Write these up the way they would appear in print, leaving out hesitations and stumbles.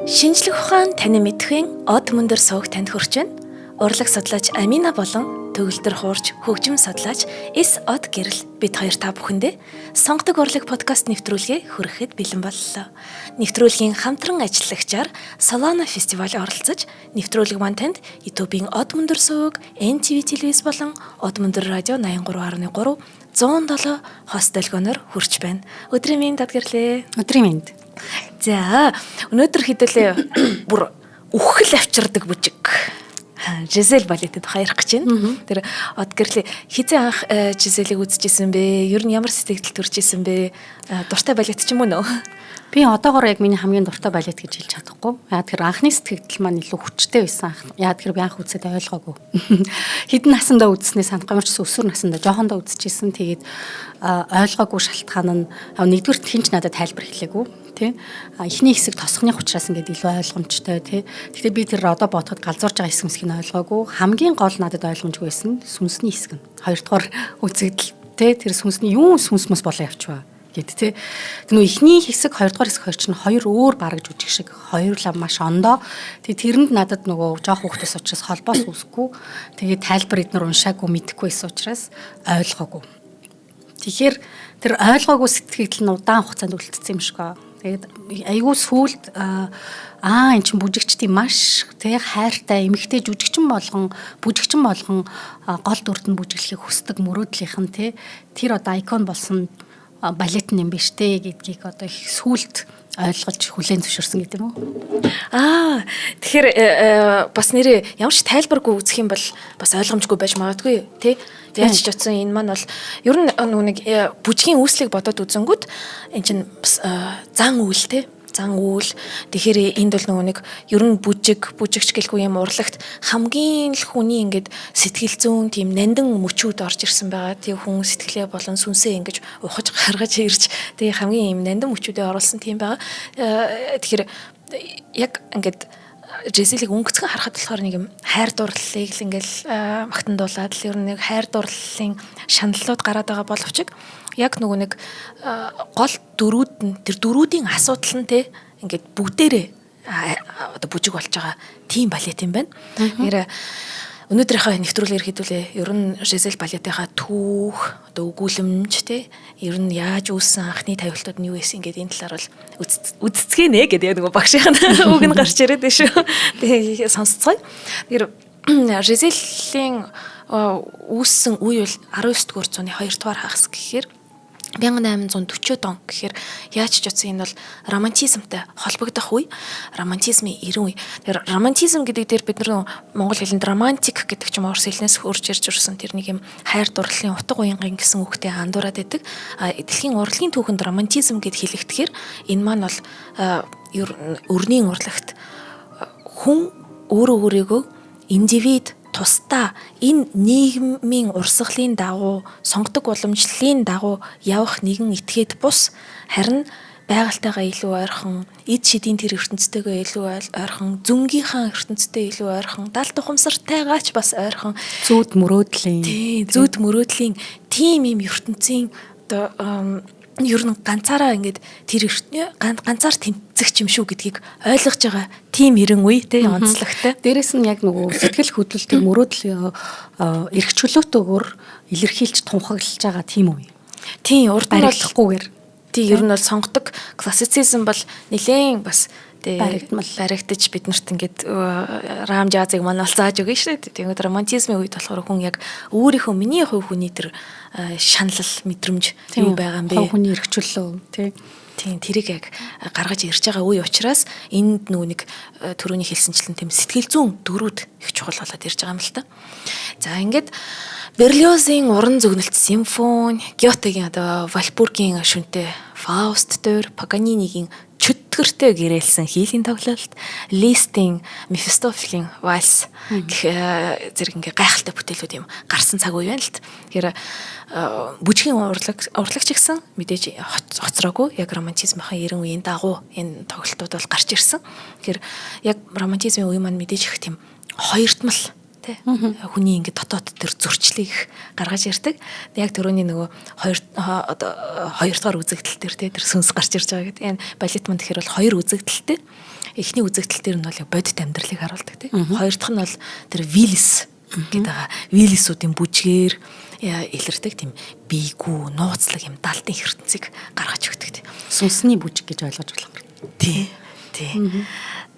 Шинжлэх ухаан таны мэдхийн од мөндөр сууг танд хүрч байна. Урлаг судлаач Амина болон төгөлдөр хуурч хөгжим судлаач С од гэрэл бид хоёр та бүхэндээ сонгодог урлаг подкаст нэвтрүүлгээ хүрэхэд бэлэн боллоо. Нэвтрүүлгийн хамтран ажиллагчаар Solana фестиваль оролцож, нэвтрүүлэг маань танд YouTube-ийн од мөндөр сууг, NTV телевиз болон од мөндөр радио 83.3 107 хост долгионоор хүрч байна. Өдрийн минь дадгэрлээ. Өдрийн минь. За, өнөөдөр хэдүүлээ бүр үхэл авчирдаг бүжиг. Жизель балетэд хаярах гэж байна. Тэр од гэрлээ хизээ анх Жизелийг үзчихсэн бэ? Ер нь ямар сэтгэл төрчихсэн бэ? Дуртай балет ч юм уу нөө? Би одоогоор яг миний хамгийн дуртай балет гэж хэлж чадахгүй. Яг тэр анхны сэтгэл маань илүү хүчтэй байсан. Яг тэр би анх үзээд ойлгоогүй. Хэдэн насандаа үзснээ санахгүй ч өсвөр насандаа жоохондоо үзчихсэн. Тэгээд ойлгоогүй шалтгаан нь нэгдүгürt хинч надад тайлбар хэлээгүй. Тэ эхний хэсэг тосхны учраас ингээд илүү ойлгомжтой тий. Гэхдээ би тэр одоо бодоход галзуурж байгаа хэсэг нь ойлгоогүй. Хамгийн гол надад ойлгомжгүй байсан сүнсний хэсэг нь. Хоёрдугаар үзэгдэл тий тэр сүнсний юу сүнс мөс болоо явчихваа гэд тий. Тэр нөө эхний хэсэг хоёрдугаар хэсэг хоёр чинь хоёр өөр бараг жүжиг шиг хоёрлаа маш ондоо. Тэгээд тэрэнд надад нөгөө жоох хүүхдээс учраас холбоос үүсэхгүй. Тэгээд тайлбар эднэр уншаагүй мэдэхгүй байсан учраас ойлгоогүй. Тэгэхээр тэр ойлгоогүй сэтгэл нь удаан хугацаанд үлдсэн юм шиг аа. Тэгээд айгүй сүулт эн чин бүжигчдийн маш тэг хайртай эмэгтэй жүжигчин болгон гол дүрд нь бүжиглэхийг хүсдэг мөрөөдлийнх нь тэр одоо икон болсон балет юм биш те гэдгийг одоо их сүулт ойлгож хүлээн зөвшөөрсөн гэдэг юм уу? Тэгэхээр бас нэрээ ямар ч тайлбаргүй үзэх юм бол бас ойлгомжгүй байж магадгүй тий. Яаж ч утсан энэ маань бол ер нь нэг бүжгийн үүслийг бодоод үзэнгүүт эн чинь зан үйл тий. Зан үйл тэгэхээр энд бол нэг ер нь бүжигч гэлгүй юм урлагт хамгийн л хүний ингээд сэтгэл зүйн тийм нандин мөчүүд орж ирсэн байгаа. Тэгээ хүн сэтгэлээ болон сүнсээ ингэж ухаж гаргаж ирж тэгээ хамгийн юм нандин мөчүүдээ оруулсан тийм байгаа. Тэгэхээр яг ингээд Жизелийг өнгөцгөн харахад болохоор нэг юм хайр дурлалыг л ингээл магтандуулаад л ер нь нэг хайр дурлалын шаналлууд гараад байгаа боловч яг нөгөө нэг гол дөрүүд нь тэр дөрүүдийн асуудал нь те ингээд бүгдээрээ одоо бүжиг болж байгаа тийм балет юм байна. Тэгэхээр өнөөдрийнхөө нэвтрүүлгээр хэдүүлээ ер нь Жизель балетынхаа түүх одоо өгүүлэмж те ер нь яаж үүссэн анхны тавилтууд нь юу байсан гэдэг энэ талаар бол үздцгэнэ гэдэг нөгөө багшийн үг нь гарч ирээд байна шүү. Тэгээ сонсцгоё. Тэгэхээр Жизелийн үүссэн үе бол 19-р зууны 2-р хагас гэхээр 1840 он гэхээр яаж ч утсан энэ бол романтизмтай холбогдох үе, романтизмын эрен үе. Тэр романтизм гэдэг дээр бид нар монгол хэлэнд романтик гэдэг ч юм уу орос хэлнээс хөрж ирж ирсэн тэр нэг юм хайр дурлалын утга уянгын гэсэн үгтэй андуураад байдаг. Дэлхийн урлагийн түүхэнд романтизм гэд хэлэгдэхээр энэ маань бол өрнийн урлагт хүн өөрийгөө индивид тусдаа энэ нийгмийн урсгалын дагуу сонгодог уламжлалын дагуу явах нэгэн этгээд бус харин байгальтайгаа илүү ойрхон эд шидийн тэр ертөнцтэйгээ илүү ойрхон зүнгийнхаа ертөнцтэй илүү ойрхон далд ухамсартайгаач бас ойрхон зүуд мөрөөдлийн тийм юм ертөнцийн одоо ер нь ганцаараа ингээд тэр ганцаар тэмцэх юм шүү гэдгийг ойлгож байгаа тийм эрен үе тий онцлогтой. Дээрэс нь яг нөгөө сэтгэл хөдлөлтийн мөрөөдлийн эрх чөлөөтэйгээр илэрхийлж тунхаглаж байгаа тийм үе. Тийм урд нь баригдахгүйгээр тий ер нь бол сонгодог классицизм бол нэлээд бас баригдаж бид нарт ингээд рам жазыг манал зааж өгнө шүү дээ. Тэгээд романтизмын үед болохоор хүн яг өөрийнхөө миний хувь хүний тэр шаналл мэдрэмж юу байгаа юм бэ? Хүний эрхчлөө тий. Тийм тэрийг яг гаргаж ирж байгаа үе учраас энд нөгөө нэг түрүүний хэлсэнчлэн тийм сэтгэл зүйн дөрүүд их чухал болоод ирж байгаа юм л та. За ингээд Берлиозын уран зөгнөлт симфони, Гётегийн одоо Вальпургийн шүнтэй Фауст дээр Паганинигийн чөтгөртэй гэрээлсэн хийлийн тоглолт, Листийн Мефистофелийн вальс гэх зэрэг ингээ гайхалтай бүтээлүүд юм гарсан цаг үе байна л т. Тэгэхээр бүжгийн урлагч гэсэн мэдээж хоцроогүй яг романтизмын эрен үеийн дагуу энэ тоглолтууд бол гарч ирсэн. Тэгэхээр яг романтизмын үе маань мэдээж их тийм хоёртмал тий. Хүний ингээд дотоод төр зөрчлийг гаргаж ирдэг. Яг түрүүний нөгөө хоёр дахь үзэгдэл төр тий тэр сүнс гарч ирж байгаа гэдэг. Энэ балет манд тэгэхээр бол хоёр үзэгдэлтэй. Эхний үзэгдэл төр нь бол бодит амьдралыг харуулдаг тий. Хоёр дахь нь бол тэр вилис гэдэг байгаа. Вилисуудын бүжгээр илэрдэг тийм бийгүү, нууцлаг юм далтын ертөнцийг гаргаж өгдөг. Сүнсний бүжиг гэж ойлгож болох. Тий.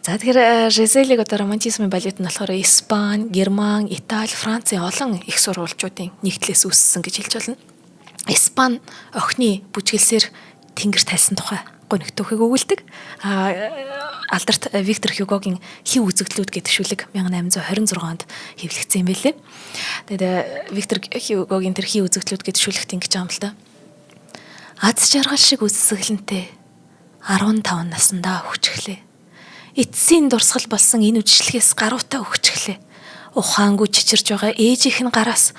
За тэгэхээр Жизелийг одоо романтизмын балет нь болохоор Испани, Герман, Итали, Францын олон их сурвалжуудын нэгтлээс үүссэн гэж хэлж болно. Испани охины бүжгэлсээр тэнгэр тайсан тухай гонигтөхийг өгүүлдэг. Алдарт Виктор Хьюгогийн Хив үзэгдлүүд гэдэг шүлэг 1826 онд хэвлэгдсэн юм байлээ. Тэгээд Виктор Хьюгогийн тэр Хив үзэгдлүүд гэдэг шүлэгт ингэж байгаа юм л да. Аз жаргал шиг үсгэлэнтэй 15 наснда хөгжиглээ. Эцсийн дурсгал болсон энэ үжиглэхээс гаруутаа хөгжиглээ. Ухаангүй чичирж байгаа ээжийнх нь гараас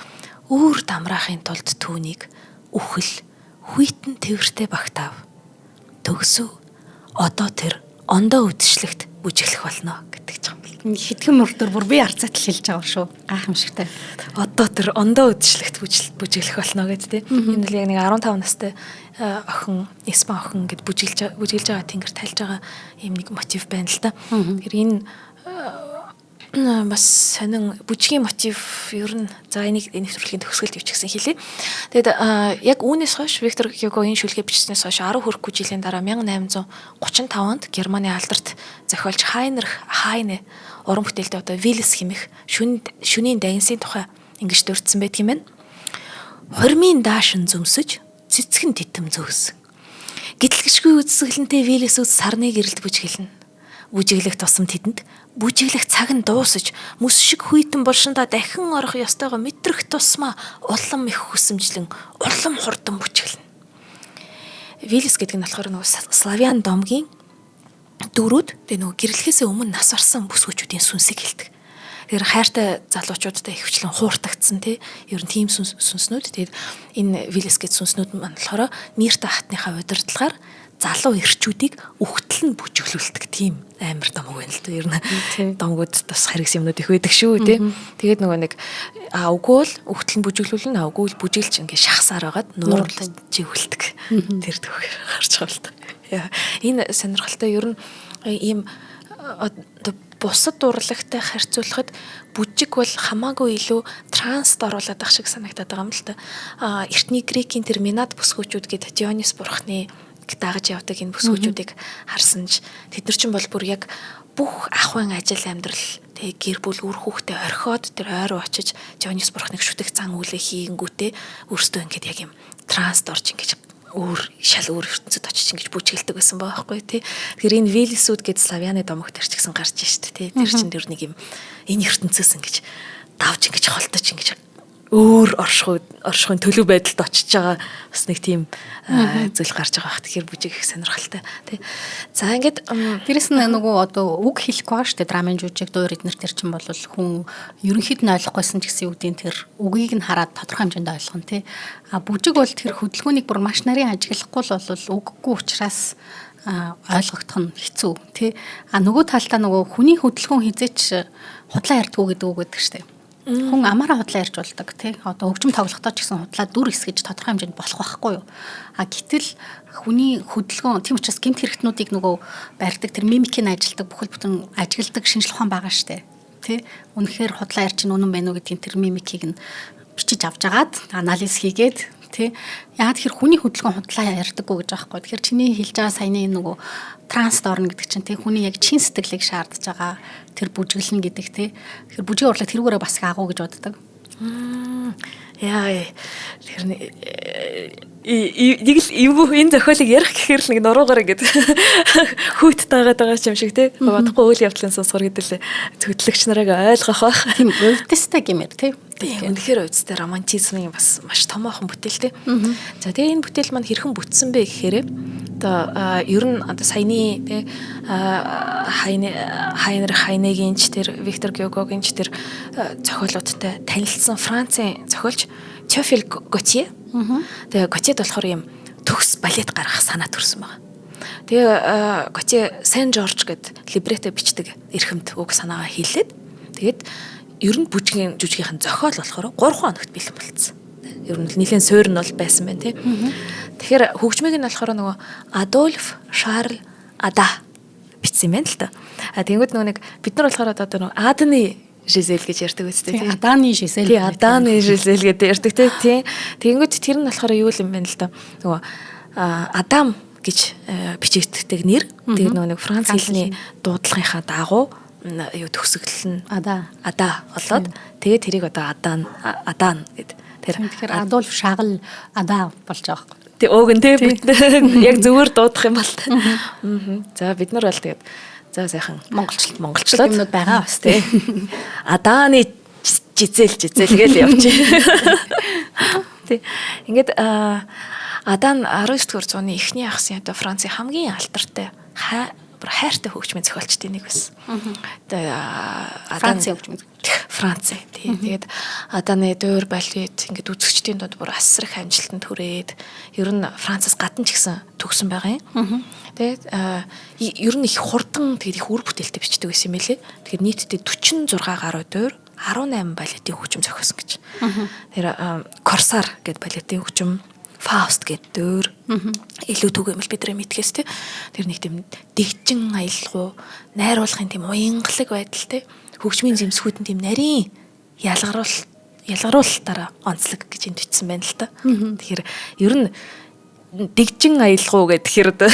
өөр дамраахын тулд түүнийг үхэл хүйтэн тэрвэртэй багтаав. Төгсөв. Одоо тэр ондоо үдшилэгт бүжиглэх болно гэдэг ч юм бэл. Хитгэн мөрдөр бүр би арцатал хэлж байгаа шүү. Гайхамшигтай. Одоо тэр ондоо үдшилэгт бүжиглэх болно гэдэг тийм. Энэ л яг нэг 15 настай охин, Испани охин гэд бүжиглж байгаа тэнгэр тайлж байгаа юм нэг мотив байна л да. Тэгэхээр энэ бас сонин бүжгийн мотив ер нь за энийг нэвтрүүлгийн төгсгөлд өвч гэсэн хэлээ. Тэгэд яг үүнээс хойш Виктор Хьюго энэ шүлгээ бичснээс хойш 10 хүрэхгүй жилийн дараа 1835 онд Германы алдарт зохиолч Хайнрих Хайне уран бүтээлдээ одоо Виллис хэмэх шөнийн дагинсын тухай ингэж дурдсан байдаг юм байна. Хормын даашин зөмсөж цэцгэн титэм зөөсөн. Гэтлэгшгүй үзэсгэлэнтэй Виллисүүд сарны гэрэлд бүжгэлнэ. Бүжиглэх тусам тэдэнд бүжиглэх цаг нь дуусаж мөс шиг хүйтэн болшинда дахин орох ёстойгоо мэдрэх тусмаа улам их хүсэмжлэн улам хурдан бүжиглэнэ. Виллис гэдэг нь болохоор нөгөө славян домгийн дөрүүд тэгээ нөгөө гэрлэхээс өмнө нас барсан бүсгүүчүүдийн сүнсийг хэлдэг. Тэр хайртай залуучуудтай ихвчлэн хууртагдсан тий ер нь тийм сүнснүүд. Тэгээд энэ Виллис гэдэг сүнснүүд маань болохоор нэртэй хатныхаа удирдлагаар залуу эрчүүдийг үхтэл нь бүжиглүүлдэг тийм амар домог байна л да. Ер нь домгууд бас харгас юмнууд их байдаг шүү тий. Тэгээд нөгөө нэг үгүй л үхтэл нь бүжиглүүлнэ, үгүй л бүжиглж ингээ шахсаар байгаад нуурлаж живэлдэг. Тэр төгөр гарч байгаа л да. Энэ сонирхолтой ер нь ийм бусад урлагтай харьцуулахад бүжиг бол хамаагүй илүү транст оруулаад ах шиг санагдаад байгаа юм л да. Эртний грекийн тэр Минад бүсгүүчүүд гэдэг Дионис бурхны дагаж явдаг энэ бүсгүүчүүдийг харсан ч тэд нар чинь бол бүр яг бүх ахуйн ажил амьдрал тэгээ гэр бүл үр хүүхдээ орхиод тэр ойроо очиж Дионис бурхныг шүтэх зан үйлээ хийнгүүтээ өөртөө ингээд яг юм транст орж ингэж шал өөр ертөнцид очиж ингэж бүжгэлдэг байсан байгаа байхгүй тий. Тэгэхээр энэ Виллисүүд гэдэг славяны домогт ирчихсэн гарч штэ тий. Тэр чинь тэр нэг юм энэ ертөнцөөс ингэж давж ингэж холдож ингэж өөр оршихуйн төлөв байдалд очиж байгаа бас нэг тийм зүйл гарч байгаа бах. Тэгэхээр бүжиг их сонирхолтой тий. За ингээд тэрс нөгөө одоо үг хэлэхгүй байгаа шүү дээ. Драмын жүжиг дуур эднэр төр чинь бол хүн ерөнхийд нь ойлгохгүйсэн ч гэсэн үгдийн тэр үгийг нь хараад тодорхой хэмжээнд ойлгоно тий. Бүжиг бол тэр хөдөлгөөнийг бүр маш нарийн ажиглахгүй л бол үггүй учраас ойлгогдох нь хэцүү тий. Нөгөө талдаа нөгөө хүний хөдөлгөөн хизээч худлаа ярьдгүү гэдэг үг гэдэг шүү дээ. Хүн амаараа худлаа ярьж болдог тий. Одоо хөгжим тоглохдоо ч гэсэн худлаа дүр эсгэж тодорхой хэмжээнд болох байхгүй юу. Гэтэл хүний хөдөлгөөн тийм учраас гэмт хэрэгтнүүдийг нөгөө барьдаг тэр мимикийн ажилтдаг бүхэл бүтэн ажигладаг шинжлэх ухаан байгаа штэ. Тий. Үнэхээр худлаа ярьж үнэн байна уу гэдгийг тэр мимикийг нь бичиж авч агаад анализ хийгээд тий. Яг тэр хүний хөдөлгөөн худлаа ярьдаггүй гэж байгаа байхгүй. Тэгэхээр чиний хэлж байгаа саяны нөгөө транст орно гэдэг чинь тий хүний яг чин сэтгэлийг шаардж байгаа тэр бүжиглэн гэдэг тий. Тэгэхээр бүжгийн урлаг тэрүүгээрээ бас агуу гэж боддог. Яа тэр нэг л энэ зохиолыг ярих гэхээр л нэг нуруугаар ингээд хүүт таагаад байгаа юм шиг тий. Бодохгүй үйл явдлын сонсгор гэдэг л зөвтлөгч нарыг ойлгох байх. Тийм өвдөстэй гэмээр тий. Үнэхээр өвдөстэй романтизмын бас маш томоохон бүтээл тий. За тэгээ энэ бүтээл маань хэрхэн бүтсэн бэ гэхээр одоо ер нь одоо саяны тий Хайнрих Хайнегийн ч тэр Виктор Гюгогийн ч тэр зохиолуудтай танилцсан Францын зохиолч Теофиль Готье. Тэгээ Готьед болохоор юм төгс балет гаргах санаа төрсөн байна. Тэгээ Готье Сен Жорж гэд либретто бичдэг эрхэмт үг санаагаа хийлээд тэгээд ер нь жүжигийнхэн зохиол болохоор 3 хоногт бэлэн болцсон. Ер нь нэлийн суурь нь бол байсан байна тий. Тэгэхээр хөгжмийг нь болохоор нөгөө Адольф Шарль Ада бичсэн юм байна л та. Тэгэнгүүт нэг бид нар болохоор одоо нөгөө Аданы Жизель гэж ярьдаг үстэй тий. Аданы Жизель. Тий, Аданы Жизель гэдэг ярьдаг тий. Тэгэнгүүт тэр нь болохоор юу юм бэ л да. Нөгөө Адам гэж бичигддэг нэр. Тэгээд нөгөө нэг Франц хэлний дуудлагынхаа дагуу юу төгсгөл нь Ада болоод тэгээд тэрийг одоо Адан гэд. Тэгэхээр Адольф Шарль Ада болж байгаа юм. Тэг өөг нь тэг яг зүгээр дуудах юм бол. За бид нар бол тэгээд за сайхан монголчлоод юмнууд байгаа бас тий. Аданы Жизель гэж явж. Тэг ингээд Адан 19-р зууны эхний ахсын одоо Францын хамгийн алдартай хайртай хөгжмийн зохиолчдын нэг байсан. Францын хөгжмийн Франц. Тэгээд Аданы дуур балет ингээд үзэгчдийн дунд бүр асар их амжилтанд хүрээд ер нь Францаас гадна ч гэсэн төгсөн байгаа юм. Тэгээд ер нь их хурдан тэгээд их үр бүтээлтэй бичдэг байсан юм лээ. Тэгэхээр нийтдээ 46 гаруй дуур 18 балетын хөгжим зохиосон гэж. Тэр Корсар гэдэг балетын хөгжим, Фауст гэдэг дөр илүү түгээмэл бидний мэдхээс тий. Тэр нэг тийм дэгжин аялалгуу, найруулахын тийм уянгалаг байдалтай хөгжмийн зэмсгүүд нь тийм нарийн ялгаруулалтаараа онцлог гэж энд бичсэн байна л та. Тэгэхээр ер нь дэгжин аялалгуу гэхээр одоо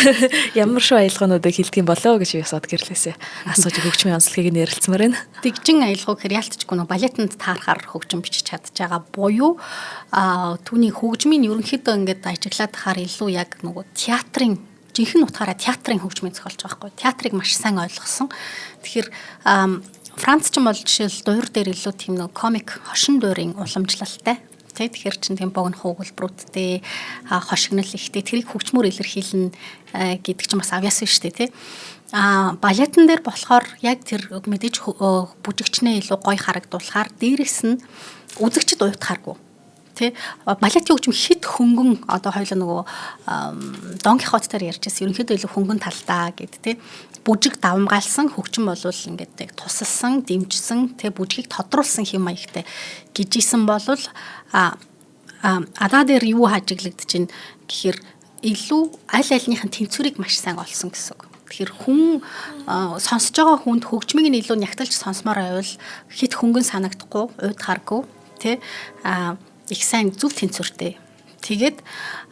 ямар шүү аялгаануудыг хэлдэг юм болоо гэж ясаад гэрлээсээ асууж хөгжмийн онцлогийг нэрэлцмээр байна. Дэгжин аялалгуу гэхээр ялтчгүй нөө балетанд таарахаар хөгжим бичиж чадж байгаа буюу түүний хөгжмийн ерөнхийдөө ингээд ажиглаад тахаар илүү яг нөгөө театрын жинхэнэ утгаараа театрын хөгжмийн зохиолч байхгүй. Театрыг маш сайн ойлгосон. Тэгэхээр Францч бол жишээл дуур дээр илүү тийм нэг комик хошин дуурийн уламжлалтай. Тэгэхээр чин тийм богино хөвгөлбрүүдтэй хошигнол ихтэй тэрийг хөгжмөр илэрхийлнэ гэдэг чинь бас авьяас шүү дээ тий. Балетн дээр болохоор яг тэр мэдээж бүжигчнээ илүү гоё харагдуулахаар дээрэс нь үзэгчд уйтахааргүй. Тэ балетын хөгжим хит хөнгөн одоо хоёлаа нөгөө Дон Кихот дээр ярьжсэн ерөнхийдөө илүү хөнгөн талдаа гэд тэ бүжиг давмгаалсан хөгжим болвол ингээд тусалсан дэмжсэн тэ бүжгийг тодруулсан хэм маягтай гижсэн болвол Адаа дээр юу хажиглагдаж байна гэхээр илүү аль альнийхэн тэнцвэрийг маш сайн олсон гэсэн үг. Тэгэхээр хүн сонсож байгаа хүнд хөгжмийг нь илүү нягтлж сонсомоор байвал хит хөнгөн санагдахгүй уйдхааргүй тэ их сайн зөв тэнцвэртэй. Тэгээд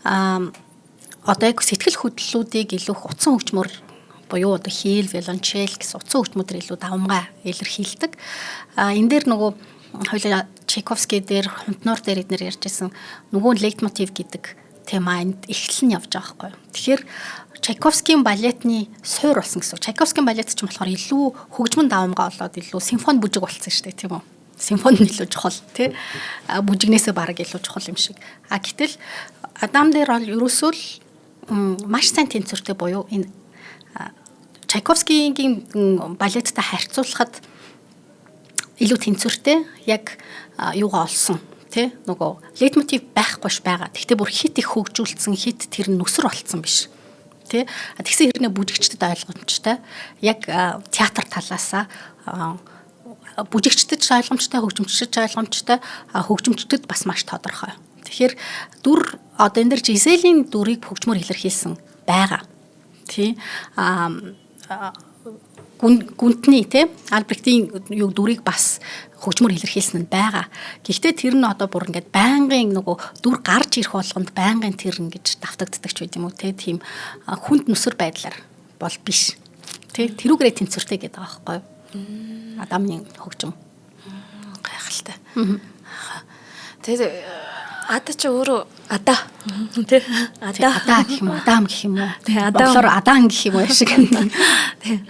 одоо яг сэтгэл хөдлөлүүдийг илүү утсан хөгжмөр буюу одоо хийл, виолончел гэсэн утсан хөгжмөдөр илүү давмгай илэрхийлдэг. Энэ дээр нөгөө хоёул Чайковский дээр, Хунтнуур дээр эднэр ярьжсэн нөгөө лейтмотив гэдэг тема энд эхлэл нь явж байгаа байхгүй. Тэгэхээр Чайковскийн балетны суур болсон гэсэн. Чайковскийн балет ч юм болохоор илүү хөгжмөн давмгай болоод илүү симфони бүжиг болсон шүү дээ, тийм үү? Симфони нь илүү чухал тий. Бүжигнээсээ бараг илүү чухал юм шиг. Гэтэл Адам дээр бол ерөөсөө л маш сайн тэнцвэртэй буюу энэ Чайковскийн балеттай харьцуулахад илүү тэнцвэртэй яг юугаа олсон тий. Нөгөө лейтмотив байхгүйш байгаа. Гэхдээ бүр хит их хөгжүүлсэн хит тэр нүсэр болцсон биш. Тий. Тэгсэн хэрнээ бүжигчдэд ойлгомжтой. Яг театр талаасаа бүжигчдэд ойлгомжтой, хөгжимчдэд ойлгомжтой, хөгжимчдэд бас маш тодорхой. Тэгэхээр дүр одоо энэ дэр Жизелийн дүрийг хөгжмөр илэрхийлсэн байгаа. Тий. Гүнтний тий Альбрехтийн юу дүрийг бас хөгжмөр илэрхийлсэн нь байгаа. Гэхдээ тэр нь одоо бүр ингээд байнгын нөгөө дүр гарч ирэх болгонд байнгын тэр ингэж давтагддаг ч байд юм уу тий тийм хүнд нүсэр байдлаар бол биш. Тий тэрүүгээрээ тэнцвэртэй гэдэг байгаа байхгүй юу? Адамын хөгжим гайхалтай. Тэгээд Ада ч өөрөө Ада тий Ада гэх юм уу? Адам гэх юм уу? Тий Болохоор Адан гэх юм уу шиг. Тий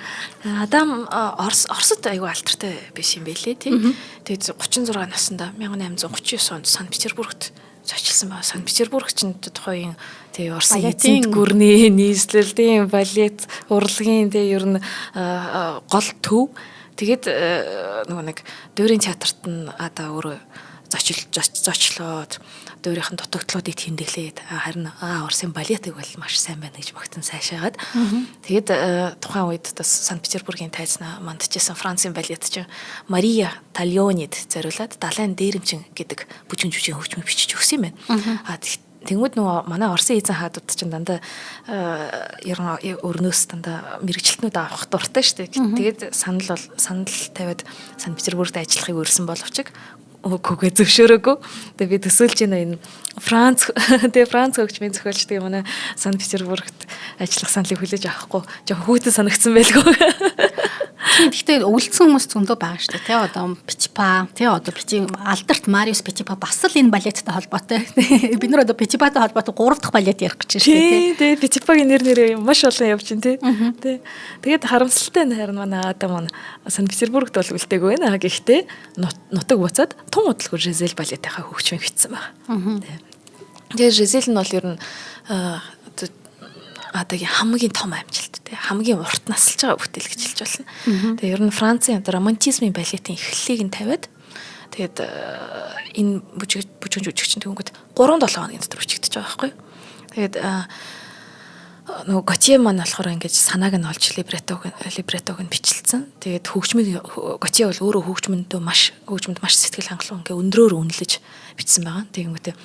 Адам Оросд аягүй алдартай биш юм байлээ тий. Тэгээд 36 наснда 1839 онд Санкт-Петербургт зочилсан байна. Санкт-Петербург чинь тухайн тий Оросын эзэнт гүрний нийслэлийн балет урлагийн тий ер нь гол төв. Тэгээд нөгөө нэг дуурийн театрт нь Ада өөрөө зочлоод өөрийнх нь дутагдлуудыг тэмдэглээд харин Орсын балетыг бол маш сайн байна гэж магтан сайшаагаад тэгээд тухайн үед бас Санкт-Петербургийн тайзнаа мандчихсан Францын балет чинь Мария Тальонид зориулаад Далайн дээрэмчин гэдэг бүжгийн хөгжмийг бичиж өгсөн юм байна. Тэнгүүд нөгөө манай Орсын эзэн хаадууд чинь дандаа ер нь өрнөөс дандаа мэрэгчлэтнүүд авах дуртай шүү дээ. Тэгээд санал тавиад Санкт-Петербургт ажиллахыг өрсөн боловч үгүй зөвшөөрөөгүй. Тэгээд би төсөөлж байна энэ Франц хөгжмийн зохиолчдын манай Санкт-Петербургт ажиллах саналыг хүлээж авахгүй жоохон хүүтэн санагдсан байлгүй. Гэхдээ өвлцсөн хүмүүс зөндөө байгаа шүү дээ. Тэ одоо Пичпа, тэ одоо Алдарт Мариус Пичпа бас л энэ балеттай холбоотой. Бид нар одоо Пичпатай холбоотой 3 дахь балет ярих гэж байна шүү дээ. Тэ Пичпагийн нэрээр маш олон явж байна тэ. Тэгээд харамсалтай нь харин манай Адам Санкт-Петербургт бол үлдээгүй байна. Гэхдээ нутаг буцаад тун удалгүй Жизель балетынхаа хөгжмийг бичсэн байна. Тэгээд Жизель нь бол ер нь Адагийн хамгийн том амжилт тий хамгийн урт насалж байгаа бүтээл гэж хэлж болно. Тэгээ ер нь Францын романтизмын балетын эхлэлийг нь тавиад тэгээд энэ бүжгийн жүжигчин тэнгүүд 3-7 хоногийн дотор бичигдэж байгаа байхгүй. Тэгээд нөгөө Готье маань болохоор ингэж санааг нь олж либретог нь бичлэлсэн. Тэгээд Готье бол өөрөө хөгжмөнд маш сэтгэл хангалуун ингээ өндрөөр үнэлж бичсэн байгаа. Тэгэнгүүтээ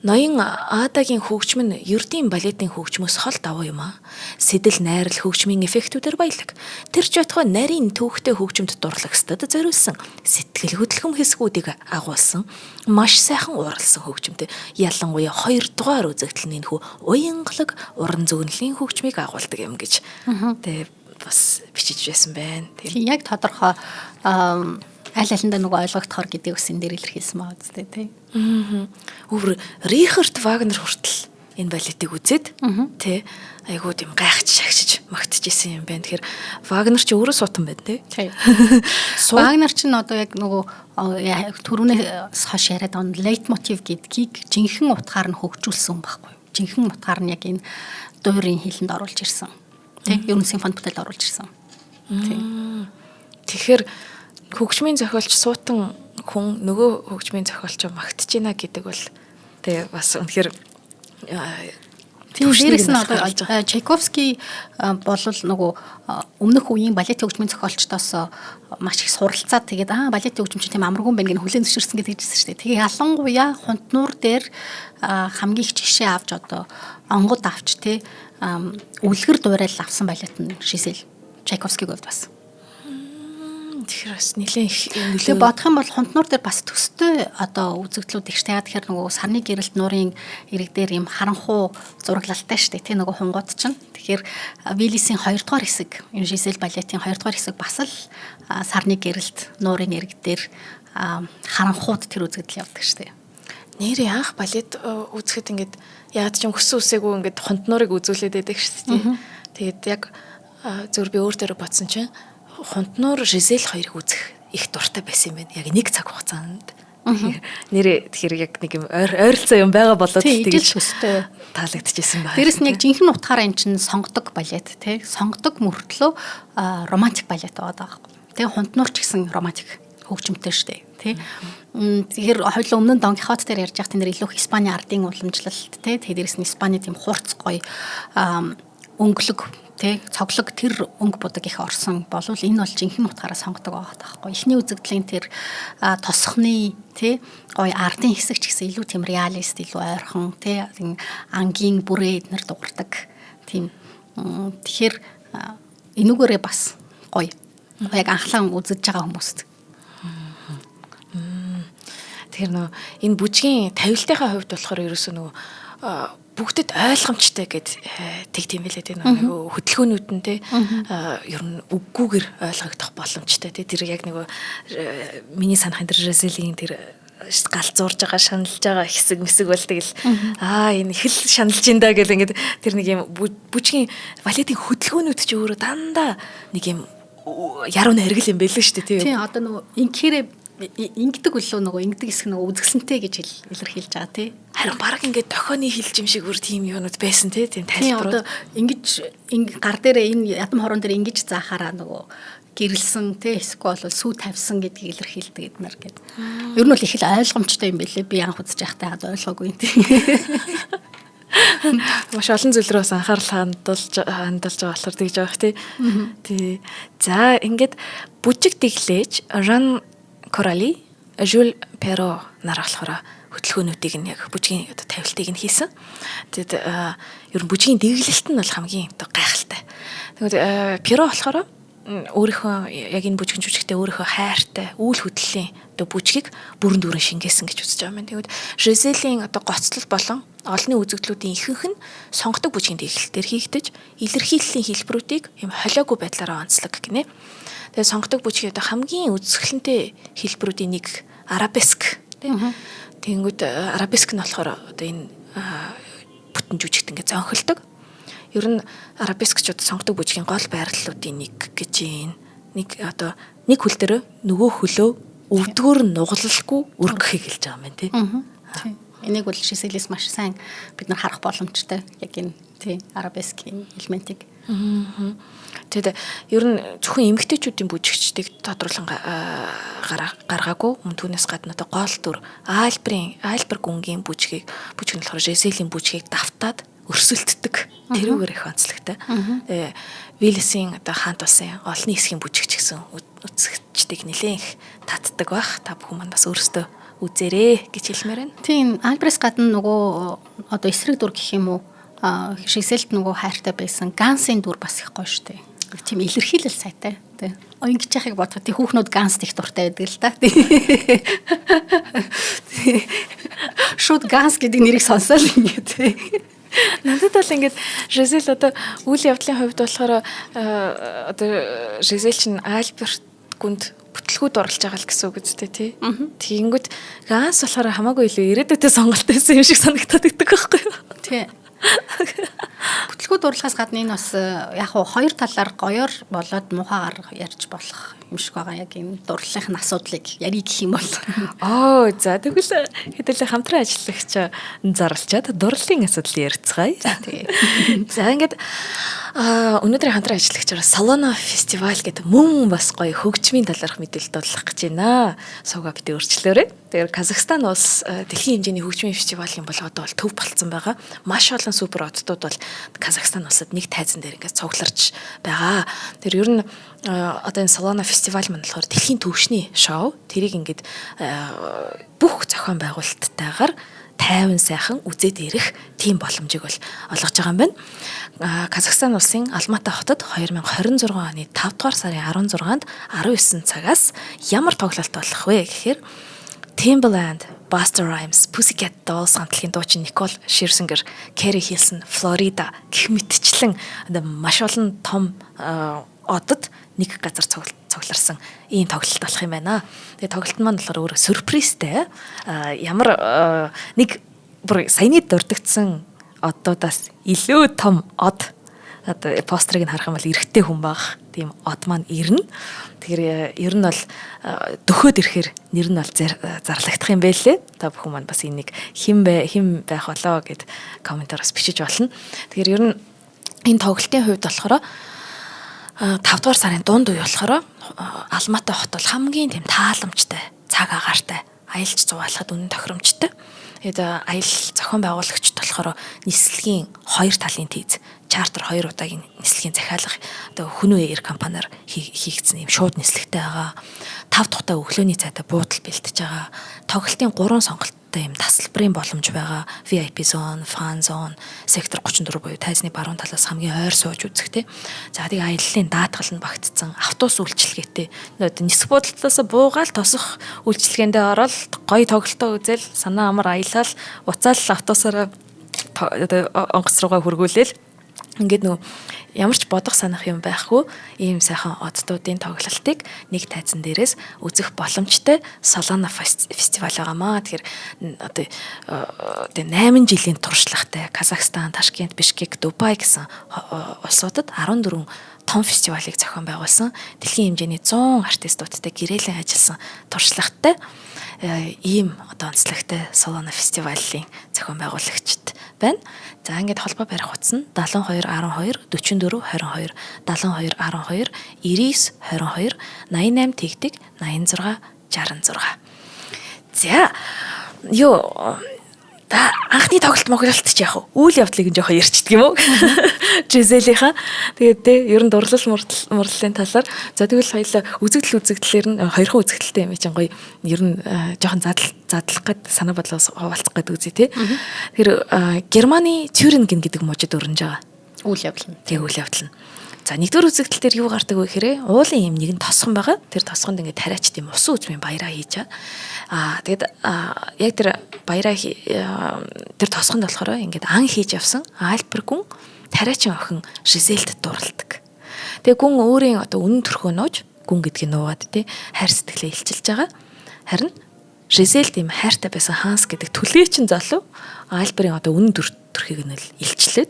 ноён Адагийн хөгжим нь ердийн балетын хөгжмөөс хол давуу юм аа. Сэдэл найрал хөгжмийн эффектүүдээр баялаг. Тэр ч байтугай нарийн төвхтэй хөгжимд дурлагстад зориулсан сэтгэл хөдлөм хэсгүүдийг агуулсан маш сайхан уралсан хөгжимтэй. Ялангуяа 2 дугаар үзэгдэл нэнхүү уянгалаг уран зөгнөлийн хөгжмийг агуулдаг юм гэж тэгээ бас бичиж байсан байна. Тэгээ яг тодорхой аль алиндаа нөгөө ойлгогдохоор гэдэг үсэн дээр илэрхийлсэн байгаа үстэй тий. Өвөр Рихард Вагнер хүртэл энэ балетыг үзээд тий айгуу тийм гайхаж шагшиж магтчихсэн юм байна. Тэгэхээр Вагнер ч өөрөө сутан байна тий. Вагнер ч н одоо яг нөгөө түрүүнээс хойш яриад он лейтмотив гэдгийг жинхэнэ утгаар нь хөгжүүлсэн байхгүй. Жинхэнэ утгаар нь яг энэ дуурийн хилэнд оруулж ирсэн. Тий. Ер нь симфони бүтээл оруулж ирсэн. Тий. Тэгэхээр хөгжмийн зохиолч суутан хүн нөгөө хөгжмийн зохиолчоо магтж байна гэдэг бол тэгээ бас үнэхээр тийм дээрээс нь одоо Чайковский болвол нөгөө өмнөх үеийн балетын хөгжмийн зохиолчдоос маш их суралцаад тэгээд балетын хөгжим чинь тийм амаргүй юм байна гэх хүлээн зөвшөөрсөн гэдэг хэлсэн шүү дээ. Тэгээ ялангуяа хунтнуур дээр хамгийн их жишээ авч одоо онгод авч тий үлгэр дуурал авсан балет нь Жизель Чайковскиг хувьд бас. Тэгэхээр бас нэлээд нөлөө бодох юм бол хунтнуур дээр бас төстэй одоо үзэгдлүүд их штэйгаад тэгэхээр нөгөө сарны гэрэлт нуурын ирэг дээр юм харанхуу зураглалтай штэ тий нөгөө хунгууд чинь. Тэгэхээр Виллисийн 2 дугаар хэсэг энэ Жизель балетын 2 дугаар хэсэг бас л сарны гэрэлт нуурын ирэг дээр харанхууд тэр үзэгдэл явдаг штэ. Нэрээ анх балет үзэхэд ингээд яад ч юм хөссөн үсээгүй ингээд хунтнуурыг үзүүлээд байдаг штэ тий. Тэгээд яг зөвөр би өөр дээр бодсон чинь хунтнуур Жизель хоёрыг үзэх их дуртай байсан юм байна. Яг нэг цаг хугацаанд. Нэрээ тэгэхээр яг нэг юм ойролцоо юм байгаа болоод тэгж төстэй таалагдчихсан байна. Дээрэс нь яг жинхэнэ утгаараа эн чинь сонгодог балет тий. Сонгодог мөртлөө романтик балет байгаа байхгүй. Тэгээ хунтнуур ч гэсэн романтик хөгжимтэй шүү дээ тий. Тэгэхээр хоёулаа өмнө нь Дон Кихот дээр ярьж байхад нэр илүү Испани ардын уламжлалт тий. Тэгээ дээрэс нь Испани тийм хурц гоё өнгөлөг тий цоглог тэр өнгө будаг их орсон болвол энэ бол жинхэнэ утгаараа сонгодог байгаа таахгүй. Эхний үзэгдлийн тэр тосхны тий гоё ардын хэсэг ч гэсэн илүү тийм реалист илүү ойрхон тий ангийн бүрээ эднэр дуурдаг тийм тэгэхээр энүүгээрээ бас гоё яг анхлан үзэж байгаа хүмүүст. Тэгэхээр нөө энэ бүжгийн тавилтынхаа хувьд болохоор ерөөсөө нөгөө бүгдэд ойлгомжтой гэд тэг тийм билээ тийм нөгөө хөдөлгөөнүүд нь те ер нь үггүйгээр ойлгогдох боломжтой те тэр яг нөгөө миний санахын тэр Жизелийн тэр галзуурж байгаа шаналж байгаа хэсэг бол тэгэл энэ их л шаналж инда гэл ингээд тэр нэг юм бүжгийн балетын хөдөлгөөнүүд ч өөрөө дандаа нэг юм яруу найргал юм байлээ шүү дээ тийм одоо нөгөө инкерэ ингэдэг үлээ нөгөө ингэдэг хэсэг нөгөө үзэсгэлэнтэй гэж илэрхийлж байгаа тий. Харин баг ингээд дохионы хилж юм шиг бүр тийм юмуд байсан тий. Тийм Тийм тайлбарууд. одоо ингэ гар дээрээ энэ ядам хорон дээр ингэж заахаараа нөгөө гэрэлсэн тий эсвэл бол сүү тавьсан гэдгийг илэрхийлдэг эднэр гэдэг. Ер нь бол их л ойлгомжтой юм байлээ. Би анх үзэж байхдаа ойлгоогүй юм тий. Маш олон зүйл рүү бас анхаарал хандуулж байгаа болохоор тэгж байгаа тий. Тий. За ингээд бүжиг тэглээж Ран Корали, Жюл Перо нар болохоор хөтөлбөрүүдийг нь яг бүжгийн одоо тавилтыг нь хийсэн. Тэгэд ер нь бүжгийн дэглэлт нь бол хамгийн одоо гайхалтай. Тэгвэл Перо болохоор өөрийнхөө яг энэ бүжгийн жүжигтээ өөрийнхөө хайртай үйл хөдлөлийн одоо бүжгийг бүрэн дүүрэн шингээсэн гэж үзэж байгаа юм. Тэгвэл Жизелийн одоо гоцлол болон олонний үзэгдлүүдийн ихэнх нь сонгодог бүжгийн дэглэлтээр хийгдэж илэрхийллийн хэлбэрүүдийг юм холиогүй байдлаараа онцлог гинэ. Тэгээ сонгодог бүжгийн одоо хамгийн үзэсгэлэнтэй хэлбэрүүдийн нэг арабеск тийм. Тэнгүүд арабеск нь болохоор одоо энэ бүтэн жүжигт ингээд зонхилдог. Ер нь арабескчуд сонгодог бүжгийн гол байрлалуудын нэг гэж юм. Нэг одоо нэг хөл дээр нөгөө хөлөө өвдгөр нь нугалалгүй өргөхийг хэлж байгаа юм байна тийм. Энийг бол Жизелис маш сайн бид нар харах боломжтой. Яг энэ тий арабескийн элементийг. Тэгээд ер нь зөвхөн эмэгтэйчүүдийн бүжигчдийг тодруулан гаргаагүй мөн түүнээс гадна одоо гол дүр Альбер гүнгийн бүжгийг нь болохоор Жизелийн бүжгийг давтаад өрсөлддөг тэрүүгээр их онцлогтой. Виллисийн одоо хаант улсын олонний хэсгийн бүжигч гэсэн үзэгчдийг нэлээд их татдаг бах. Та бүхэн маань бас өөрсдөө үзээрэй гэж хэлмээр байна. Тийм Альберс гадна нөгөө одоо эсрэг дүр гэх юм уу Жизелд нөгөө хайртай байсан Гансийн дүр бас их гоё штэ. Тийм илэрхийлэл сайтай. Тий. Ингэж яхахыг бодоход тий хүүхнүүд Ганс их дуртай байдаг л да. Шууд Ганс гэдэг нэрийг сонсоод ингэ тий. Надад бол ингээд Жизел одоо үйл явдлын хувьд болохоор одоо Жизел чинь Альберт гүнд бүтлгүүд оруулж байгаа л гэсэн үг үстэй тий. Тэгэнгүүт Ганс болохоор хамаагүй илүү ирээдүйдээ сонголт байсан юм шиг санагдаад идэх байхгүй юу? Тий. Бүтлгүүд урлагаас гадна энэ бас яг хуу хоёр талаар гоёор болоод мухагаар ярьж болох юм шиг байгаа. Яг энэ дурлалын асуудлыг ярих гэх юм бол. Оо за тэгвэл хэдүүлээ хамтран ажиллагч зарлчаад дурлалын асуудал ярьцгаая. Тий. За ингээд өнөөдрийн хамтран ажиллагчаар Солоно фестиваль гэдэг мөн бас гоё хөгжмийн талаарх мэдээлэл дуулгах гэж байна. Суугаа бид өөрчлөөрэй. Тэгэхээр Казахстан улс дэлхийн хэмжээний хөгжмийн фестивалийн болгоод бол төв болцсон байгаа. Маш олон супер оддууд бол Казахстан улсад нэг тайзан дээр ингээд цугларч байгаа. Тэр ер нь одоо энэ Солоно фестиваль маань болохоор дэлхийн төвшний шоу. Тэрийг ингээд бүх зохион байгуулалттайгаар тайван сайхан үзээд ирэх тийм боломжийг бол олгож байгаа юм байна. Казахстан улсын Алматы хотод 2026 оны 5 дугаар сарын 16-нд 19 цагаас ямар тоглолт болох вэ гэхээр Timbaland, Busta Rhymes, Pussycat Dolls хамтлагийн дуучин Никол Шерсингер, Кэри Хилсон, Флорида гэх мэтчлэн маш олон том одод нэг газар цугларсан ийм тоглолт болох юм байна. Тэгээ тоглолт маань болохоор өөрөө сюрпризтэй. Ямар нэг бүр саяны дурдгдсан оддуудаас илүү том од одоо постерыг нь харах юм бол эрэгтэй хүн баг. Тийм од маань ирнэ. Тэгэхээр ер нь бол дөхөөд ирэхээр нэр нь бол зарлагдах юм байлээ. Та бүхэн маань бас энийг хэн байх болоо гэд комментараас бичиж болно. Тэгэхээр ер нь энэ тоглолтын хувьд болохоор 5 дугаар сарын дунд үе болохоор Алматы хот бол хамгийн тийм тааламжтай, цаг агаартай, аялж зугаалахад үнэн тохиромжтой. Тэгээд аялал зохион байгуулагчд болохоор нислэгийн 2 талын тийз чартер 2 удаагийн нислэгийн захиалга одоо хүн үеэр компаниар хийгдсэн юм шууд нислэгтэй байгаа. 5 тухтай өглөөний цайдаа буудал бэлтэж байгаа. Тоглолтын 3 сонголттой юм тасалбарын боломж байгаа. VIP zone, fan zone, сектор 34 буюу тайзны баруун талаас хамгийн ойр сууж үзэх те. За тэгээ аяллаа даатгал нь багтцсан автобус үйлчилгээтэй. Нисэх буудалтаас буугаал тосох үйлчилгээндээ ороод гоё тоглолтоо үзэл санаа амар аялал уцаал автобусаараа онгоц руугаа хөргүүлээл ингээд нөгөө ямар ч бодох санах юм байхгүй ийм сайхан оддуудын тоглолтыг нэг тайзан дээрээс үзэх боломжтой Солоно фестиваль байгаамаа. Тэгэхээр одоо 8 жилийн туршлагатай Казахстан, Ташкент, Бишкек, Дубай гэсэн улсуудад 14 том фестивалыг зохион байгуулсан. Дэлхийн хэмжээний 100 артистуудтай гэрээлэн ажилласан туршлагатай ийм одоо онцлогтой Солоно фестивалийн зохион байгуулагчд байна. За ингээд холбоо барих утас нь 72 12 44 22 72 12 99 22 88 тэгтэг 86 66. За анхны тоглолт моглолт ч яах вэ? Үйл явдлыг нь жоохон ярьчихдаг юм уу? Жизелийнхаа. Тэгээд ер нь дурлал мурлалын талаар за тэгвэл хоёлаа үзэгдлээр нь хоёрхан үзэгдэлтэй юм чинь гоё ер нь жоохон задлах гээд санаа бодлоос хуваалцах гээд үзье тий. Тэр Германы Тюринген гэдэг мужид өрнөж байгаа. Үйл явдал нь. Тэг үйл явдал нь. За нэгдүгээр үзэгдэл дээр юу гардаг вэ гэхээр уулын юм нэгэн тосгон байгаа. Тэр тосгонд ингээд тариач тийм усан үзмийн баяраа хийж байгаа. Тэгээд яг тэр баяраа тэр тосгонд болохоор ингээд ан хийж явсан Альбер гүн тариачин охин Жизельд дурладаг. Тэгээ гүн өөрийн одоо үнэн төрхөө нууж гүн гэдгийг нуугаад тий хайр сэтгэлээ илчилж байгаа. Харин Жизельд ийм хайртай байсан Ханс гэдэг түлээчин залуу Альберийн одоо үнэн төрхийг нь илчлээд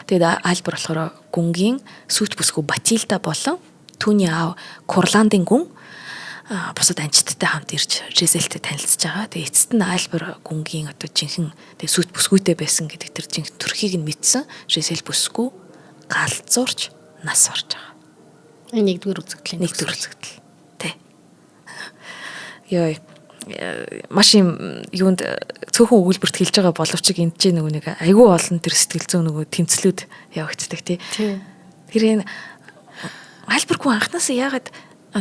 тэгээд Альбер болохоор гүнгийн сүйт бүсгүй Батилда болон түүний аав Курландын гүн бусад анчттай хамт ирж Жизельтэй танилцж байгаа. Тэгээд эцэст нь Альбер гүнгийн одоо жинхэнэ тэгээд сүйт бүсгүйтэй байсан гэдэг тэр жинхэнэ төрхийг нь мэдсэн Жизель бүсгүй галзуурч нас барж байгаа. Энэ нэгдүгээр үзэгдэл. Тэ. Ёо маш юм юунд цөөхөн өгүүлбэрт хэлж байгаа боловч энд чинь нэг айгүй олон тэр сэтгэл зүйн нөгөө тэмцлүүд явагддаг тий. Тэр энэ Альбер гүн анхнаасаа яагаад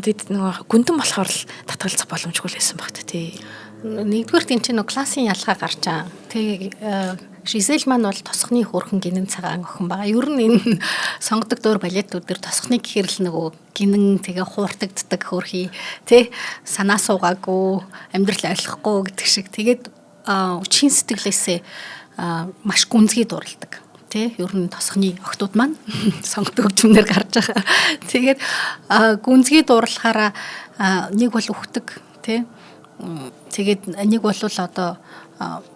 тэд нөгөө гүндэн болохоор л татгалзах боломжгүй л байсан багт тий. Нэгдүгээр тийм чинь нөгөө классын ялгаа гарч байгаа. Тэгээ Жизель маань бол тосхны хөөрхөн гинэн цагаан охин байгаа. Ер нь энэ сонгодог дөр балетууд дэр тосхны гэхэр л нөгөө гинэн тэгээ хууртагддаг хөөрхий тий санаа суугаагүй амьдрал ойлгохгүй гэдэг шиг тэгээд үчийн сэтгэлээсээ маш гүнзгий дурладаг. Тэ ер нь тосхны охтууд маань сонгодог хөгжмөнөр гарч байгаа. Тэгээд гүнзгий дурлахаараа нэг бол үхдэг тий. Тэгээд нэг бол одоо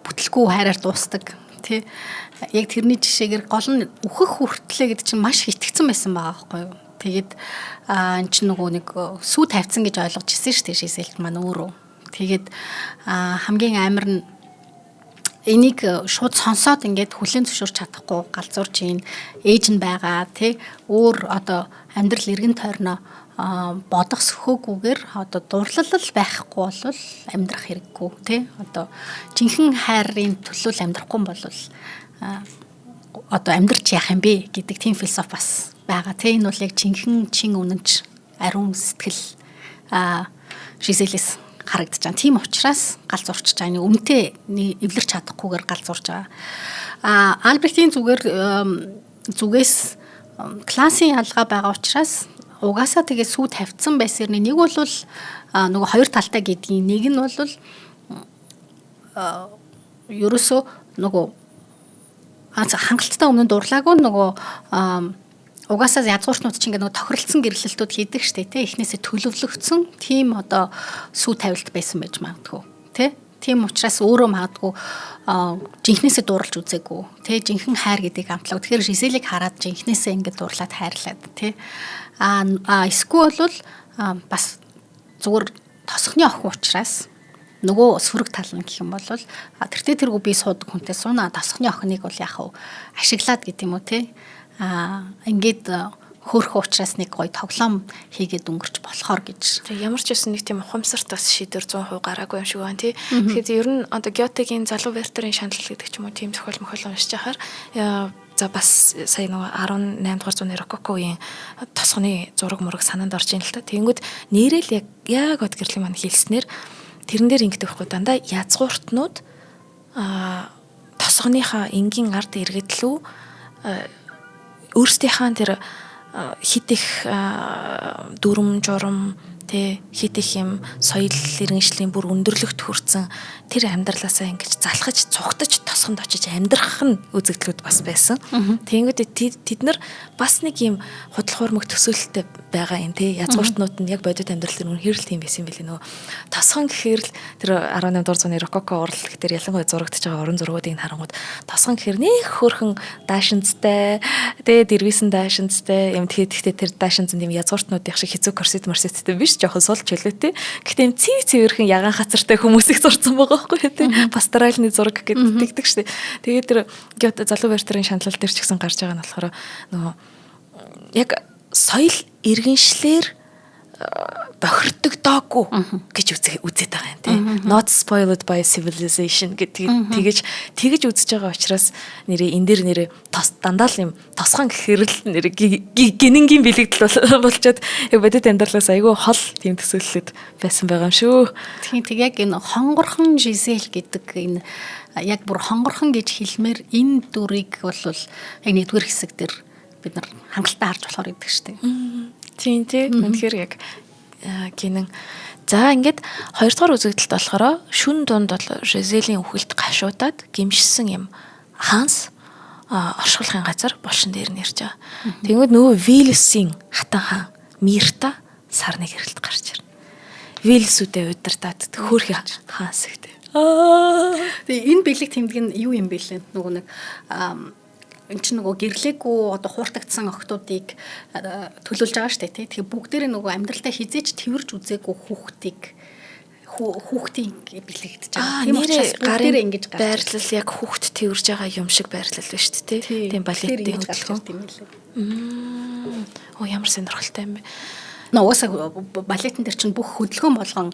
бүтлгүй хайраар дуустдаг. Тэ яг тэрний жишээгээр гол нь үхэх хүртлээ гэдэг чинь маш итгэцэн байсан байгаа байхгүй юу. Тэгээд эн чинь нөгөө нэг сүү тавьсан гэж ойлгож ирсэн шүү дээ Жизель маань өөрөө. Тэгээд хамгийн амар нь энийг шууд сонсоод ингээд хүлээн зөвшөөрч чадахгүй галзуурч ийн ээж нь байгаа тий өөр одоо амьдрал эргэн тойрноо бодох сөхөөгүйгээр одоо дурлал байхгүй бол амьдрах хэрэггүй тий одоо жинхэнэ хайрын төлөө амьдрахгүй бол одоо амьдрч яах юм бэ гэдэг тийм философи бас байгаа тий энэ бол яг жинхэнэ чин үнэнч ариун сэтгэл Жизелээс харагдаж байгаа. Тийм учраас галзуурч байгаа. Энэ үнэтэй эвлэрч чадахгүйгээр галзуурч байгаа. Альбертийн зүгээс классын ялгаа байгаа учраас угаасаа тэгээ сүү тавьсан байсэрний нэг бол нөгөө хоёр талтай гэдгийг нэг нь бол ерөөсөө нөгөө хангалттай өмнө дурлаагүй нөгөө угаасаа язгуурчнууд чинь ингээ нөгөө тохиролцсон гэрлэлтүүд хийдэг штэ тий эхнээсээ төлөвлөгдсөн тийм одоо сүү тавилт байсан байж магадгүй тий тийм учраас өөрөө магадгүй жинхнээсээ дуурлж үзээгүй тий жинхэнэ хайр гэдгийг амтлаа. Тэгэхээр Жизелийг хараад жинхнээсээ ингээ дуурлаад хайрлаад тий эсвэл бол бас зүгээр тосхны охин учраас нөгөө сөрөг тал нь гэх юм бол тэртээ тэргүй би суудаг хүнтэй сууна тосхны охиныг бол яах вэ ашиглаад гэдэг юм уу тий ингээд хөөрхөн учраас нэг гоё тоглоом хийгээд өнгөрч болохоор гэж. Тэг ямар ч байсан нэг тийм ухамсарт бас шийдвэр 100% гараагүй юм шиг байна тий. Тэгэхээр ер нь одоо Гётегийн залуу Вертерийн шанал гэдэг ч юм уу тийм зохиол мохиол уншиж байхаар за бас сая нөгөө 18 дугаар зууны Рококогийн тосхны зураг мураг санаанд орж ийн л та. Тэнгүүд нэрэл яг од гэрлийн маань хэлснээр тэрэн дээр ингэдэг байхгүй дандаа язгууртнууд тосгоныхаа энгийн ард иргэдлүү өөрсдийнхээ тэр хит их дүрм журм Тэ хит их юм соёл иргэншлийн бүр өндөрлөгт хүрсэн тэр амьдралаасаа ингэж залхаж цугтаж тосгонд очиж амьдрах нь үзэгдлүүд бас байсан. Тэгэнгүүт тэд нар бас нэг юм худал хуурмаг төсөөлөлтэй байгаа юм тий. Язгууртнууд нь яг бодит амьдрал дээр хэрэл тийм байсан билээ нөгөө. Тосгон гэхээр л тэр 18 дугаар зууны рококо урлал гэхээр ялангуяа зурагдж байгаа уран зургуудыг харангууд тосгон гэхээр нэг хөөрхөн даашинзтай тэгээд дэрвэсэн даашинзтай юм тэгэхдээ тэр даашинзэн тийм язгууртнуудын шиг хэцүү корсет марсеттэй биш жоохон сул чөлөөтэй. Гэхдээ юм цэвэрхэн ягаан хацартай хүмүүсийг зурцсан байгаа байхгүй тий. Пасторальны зураг гэдэг штэ. Тэгээд тэр залуу барьтрын шаналл дээр ч гэсэн гарч байгаа нь болохоор нөгөө яг соёл иргэншлэр бохирдог доогүй гэж үзээд байгаа юм тий. Not spoiled by civilization тэгэж үзэж байгаа учраас нэрээ энэ дэр нэрээ дандаа л юм тосгон гэхэр л нэрээ гинэнгийн бэлэгдэл болчоод яг бодит амьдралаас айгүй хол тийм төсөөллөд байсан байгаа юм шүү. Тэг яг энэ хонгорхон Жизель гэдэг энэ яг бүр хонгорхон гэж хэлмээр энэ дүрийг бол яг нэгдүгээр хэсэг дээр бид нар хангалттай харж болохоор гэдэг штеп. Тийм тий. Үнэхээр яг гинэн. За ингээд хоёрдугаар үзэгдэлт болохоор шүн дунд бол Жизелийн үхэлд гашуудаад гимшсэн юм Ханс оршуулгын газар булшин дээр нь ирж байгаа. Тэгвэл нөгөө Вилсийн хатан хаан Мирта сарны гэрэлд гарч ирнэ. Вилсүүдээ удирдаад хөөрхий хаанс гэдэг. Тэгээ энэ бэлэг тэмдэг нь юу юм бэ лээ? Нөгөө нэг энэ чинь нөгөө гэрлээгүй одоо хууртагдсан охтуудыг төлөөлж байгаа штэ тий. Тэгээ бүгдээрээ нөгөө амьдралдаа хизээч тэрвэрж үзээгүй хүүхдийн бэлэгдэж байгаа. Тийм учраас бүгдээрээ ингэж байрлал яг хүүхд тэрвэрж байгаа юм шиг байрлал байна штэ тий. Тийм балетын хөдөлгөөн. Оо ямар сонирхолтой юм бэ. Уусаа балетын дээр чинь бүх хөдөлгөөн болгон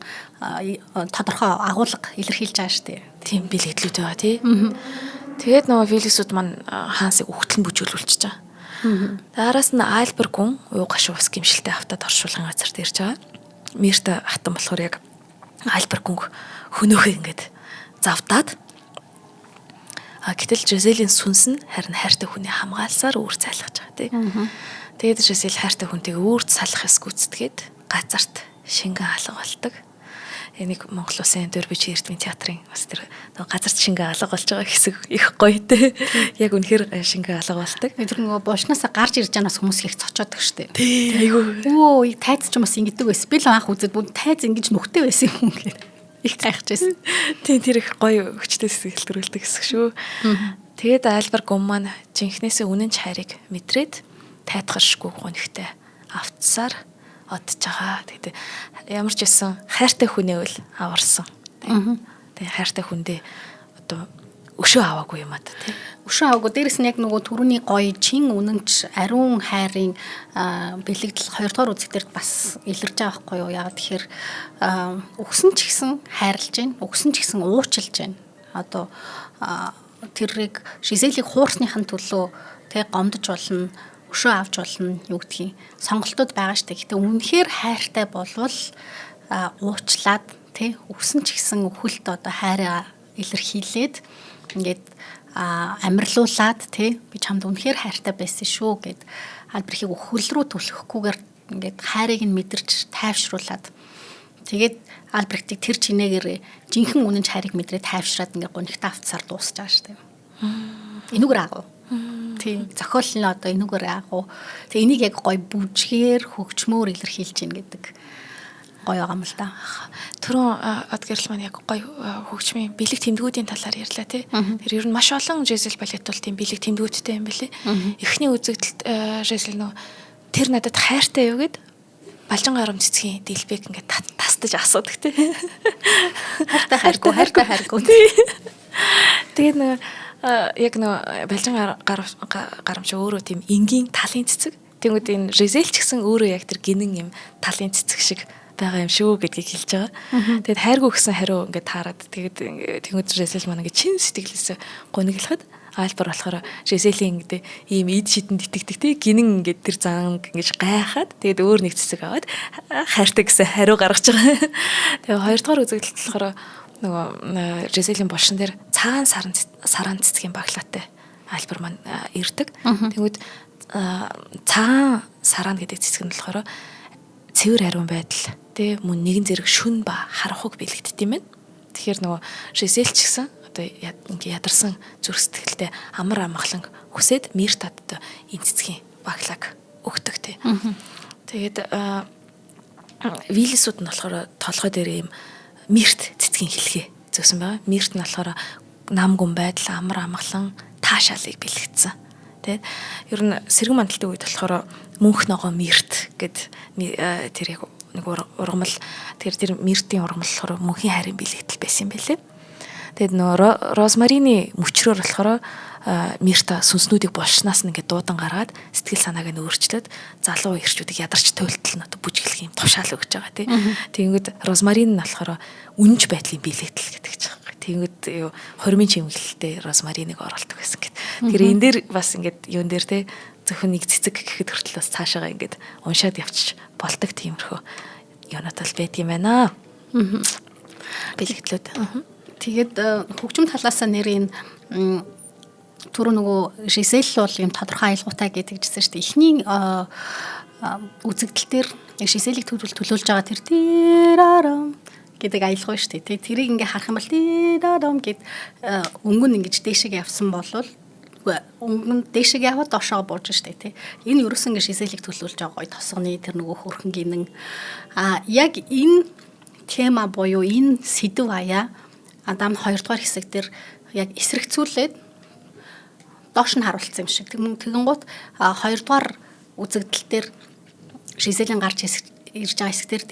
тодорхой агуулга илэрхийлж байгаа штэ. Тийм бэлэгдлүүд байгаа тий. Тэгээд нөгөө Вилсүүд маань хаансыг өгтөл нь бүжүүлүүлчихэж байгаа. Daarаас нь Альбер гүн уу гашуу ус гимшилтэй автаад оршуулгын газарт ирж байгаа. Мирта хатан болохоор яг Альбер гүн хөнөөхөө ингээд завдаад гэтэл Жизелийн сүнс нь харин хайртай хүний хамгаалсаар үүр цайлгаж байгаа тий. Тэгээд Жизель хайртай хүнтэйг үүрд салахаас гүйцэтгээд газарт шингэн алга болдог. Энийг Монгол Улсын Дөрвиж Эрдмийн театрын бас тэр газарт шингэн алга болж байгаа хэсэг их гоё те. Яг үнэхээр шингэн алга болдог. Тэр нөгөө буушнаасаа гарч ирж байгаанаас хүмүүс их цочоодаг штэ. Тий, айгүй. Өө, тайз ч юм бас ингэдэг байсан. Би л анх үзээд бүгд тайз ингэж нүхтэй байсан юм гээд их гайхажсэн. Тий, тэр их гоё хүчтэй сэтгэл төрүүлдэг хэсэг шүү. Тэгээд Альбер гүн маань жинхнээсээ үнэн чарыг мэдрээд тайтгаршгүй гонхтой автсаар одж байгаа. Тэгээд ямар ч байсан хайртай хүнээ үл аварсан. Тэгээд хайртай хүндээ одоо өшөө аваагүй юм аа тий. Өшөө аваагүй. Дээрэс нь яг нөгөө түрүүний гоё чин үнэнч ариун хайрын бэлэгдэл хоёрдугаар үзэгдэлд бас илэрж байгаа байхгүй юу? Яагаад тэгэхээр өгсөн ч гэсэн хайрлаж байна. Өгсөн ч гэсэн уучлж байна. Одоо тэрийг Жизелийг хуурсныхан төлөө тэг гомдож болно. Өшөө авч болно юу гэдгийг сонголтууд байгаа штэ. Гэтэ үнэхээр хайртай болвол уучлаад тий өгсөн ч гэсэн өхөлт одоо хайраа илэрхийлээд ингээд амарлуулад тий би чамд үнэхээр хайртай байсан шүү гэд Альберхийг өхөл рүү түлхэхгүйгээр ингээд хайрыг нь мэдэрч тайвшруулад тэгээд Альбрехтийг тэр чинээгээр жинхэнэ үнэнч хайрыг мэдрээд тайвшраад ингээд гонхтой автсаар дуусч байгаа штэ. Энүүгээр агуу. Тийм зохиол нь одоо энүүгээр агуу. Тэг энийг яг гоё бүжгээр хөгжмөөр илэрхийлж гин гэдэг гоё байгаа юм л да. Түрүүн Адгерл маань яг гоё хөгжмийн бэлэг тэмдгүүдийн талаар ярьлаа тий. Тэр ер нь маш олон Жизель балет бол тийм бэлэг тэмдгүүдтэй юм билий. Эхний үзэгдэлт Жизель нөө тэр надад хайртай юу гэд Балжин гарам цэцгийн дэлбэг ингээд тастаж асуудаг тий. Хайртай хайргүй. Тэгээд нөө яг нөө Балжин гарам чи өөрөө тийм энгийн талын цэцэг. Тэнгүүд энэ Жизель ч гэсэн өөрөө яг тэр гинэн юм талын цэцэг шиг байгаа юм шүү гэдгийг хэлж байгаа. Тэгээд хайргүй гэсэн хариу ингээд таарад тэгээд тэнгүүд Жизель маань ингээд чин сэтгэлээсээ гониглоход Альбер болохоор Жизелийн ингээд ийм эд шидэнд итгэдэг тий гинэн ингээд тэр занг ингээд гайхаад тэгээд өөр нэг цэцэг аваад хайртай гэсэн хариу гаргаж байгаа. Тэгээд хоёрдугаар үзэгдэлт болохоор нөгөө Жизелийн булшин дээр цаан саран цэцгийн баглаатай Альбер маань ирдэг. Тэгвэл цаан саран гэдэг цэцэг нь болохоор цэвэр ариун байдал тэ мөн нэгэн зэрэг шүн ба харанхуйг бэлэгддэг юм байна. Тэгэхээр нөгөө Жизель ч гэсэн одоо ингээ ядарсан зүрх сэтгэлтэй амар амгалан хүсээд Миртад одоо энэ цэцгийн баглаг өгдөг тий. Тэгээд Виллисууд нь болохоор толгой дээр ийм Мирт цэцгийн хэлхээ зөөсөн байгаа. Мирт нь болохоор нам гүн байдал амар амгалан таашаалыг бэлэгдсэн. Тэгээд ер нь сэргэн мандалтын үед болохоор мөнх ногоо Мирт гэд тэр яг нэг ургамал тэр Миртийн ургамал болохоор мөнхийн хайрын бэлэгдэл байсан юм байлээ. Тэгээд нөгөө розмарины мөчрөөр болохоор Мирта сүнснүүдийг болшнаас нь ингээд дуудан гаргаад сэтгэл санааг нь өөрчлөөд залуу эрчүүдийг ядарч тойлтол нь одоо бүжиглэх юм тушаал өгч байгаа тий. Тэгэнгүүт розмарин нь болохоор үнж байдлын бэлэгдэл гэдэг ч байгаа. Тэгэнгүүт юу хормын чимэглэлтэй розмариныг оруулдаг гэсэн гэт. Тэгэхээр энэ дээр бас ингээд юун дээр тий зөвхөн нэг цэцэг гэхэд хүртэл бас цаашаага ингээд уншаад явчих болдог тиймэрхүү юунатал байдаг юм байна. Бэлэгдлүүд. Тэгээд хөгжим талаасаа нэр энэ түрүү нөгөө Жизель бол юм тодорхой аялгаутай гэдэг жисэн шүү дээ. Эхний үзэгдэл дээр Жизелийг төлөөлж байгаа тэр тирарам гэдэг аялгаа шүү дээ. Тэрийг ингээ харах юм бол тирарам гэд өнгөн ингэж дээшээ явсан болвол өнгөн дээшээ яваад доошоо бууж шүү дээ. Энэ ерөөс ингээ Жизелийг төлөөлж байгаа гоё тосгоны тэр нөгөө хөрхөн гинэн яг энэ тема буюу энэ сэдв аяа Адам 2 дугаар хэсэг дээр яг эсрэгцүүлээд доош нь харуулсан юм шиг. Тэгэн гут 2 дугаар үзэгдэл дээр Жизелийн гарч ирж байгаа хэсэг дээр